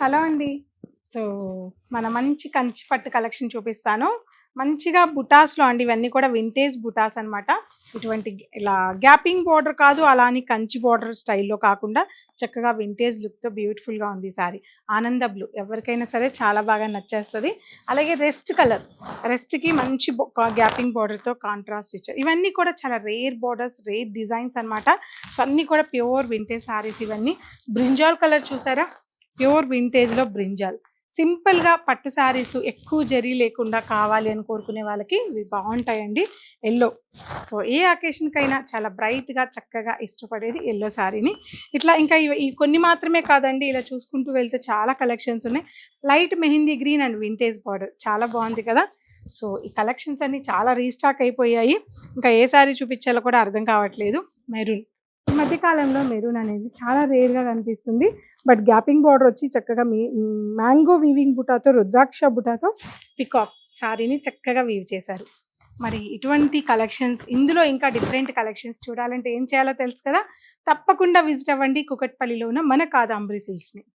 Hello అండి. So, మన మంచి కంచి పట్టు కలెక్షన్ చూపిస్తాను. మంచిగా బుటాస్‌లో అండి. ఇవన్నీ కూడా వింటేజ్ బుటాస్ అనమాట. ఇటువంటి ఇలా గ్యాపింగ్ బోర్డర్ కాదు, అలా అని కంచి బోర్డర్ స్టైల్‌లో కాకుండా చక్కగా వింటేజ్ లుక్‌తో బ్యూటిఫుల్‌గా ఉంది ఈ సారీ. ఆనంద బ్లూ ఎవరికైనా సరే చాలా బాగా నచ్చేస్తది. అలాగే రెస్ట్ కలర్. రెస్ట్‌కి మంచి గ్యాపింగ్ బోర్డర్‌తో కాంట్రాస్ట్ ఇచ్చారు. ఇవన్నీ కూడా చాలా రేర్ బోర్డర్స్, రేర్ డిజైన్స్ అనమాట. సో, అన్నీ కూడా ప్యూర్ వింటేజ్ సారీస్ ఇవన్నీ. బ్రింజాల్ కలర్ చూసారా? ప్యూర్ వింటేజ్‌లో బ్రింజాల్. సింపుల్‌గా పట్టు శారీస్ ఎక్కువ జరీ లేకుండా కావాలి అని కోరుకునే వాళ్ళకి ఇవి బాగుంటాయండి. యెల్లో. సో, ఏ అకేషన్‌కైనా చాలా బ్రైట్‌గా చక్కగా ఇష్టపడేది యెల్లో శారీని. ఇట్లా ఇంకా ఈ కొన్ని మాత్రమే కాదండి. ఇలా చూసుకుంటూ వెళ్తే చాలా కలెక్షన్స్ ఉన్నాయి. Light mehndi green and vintage border చాలా బాగుంది కదా! సో, ఈ కలెక్షన్స్ అన్నీ చాలా రీస్టాక్ అయిపోయాయి. ఇంకా ఏ శారీ చూపించాలో కూడా అర్థం కావట్లేదు. మెరూన్. ఈ మధ్య కాలంలో మెరూన్ అనేది చాలా రేర్‌గా కనిపిస్తుంది. బట్ గ్యాపింగ్ బార్డర్ వచ్చి చక్కగా మ్యాంగో వీవింగ్ బుటాతో, రుద్రాక్ష బుటాతో పికాక్ సారీని చక్కగా వీవ్ చేశారు. మరి ఇటువంటి కలెక్షన్స్, ఇందులో ఇంకా డిఫరెంట్ కలెక్షన్స్ చూడాలంటే ఏం చేయాలో తెలుసు కదా! తప్పకుండా విజిట్ అవ్వండి కుకట్పల్లిలో ఉన్న మన కాదాంబరి సిల్క్స్‌ని.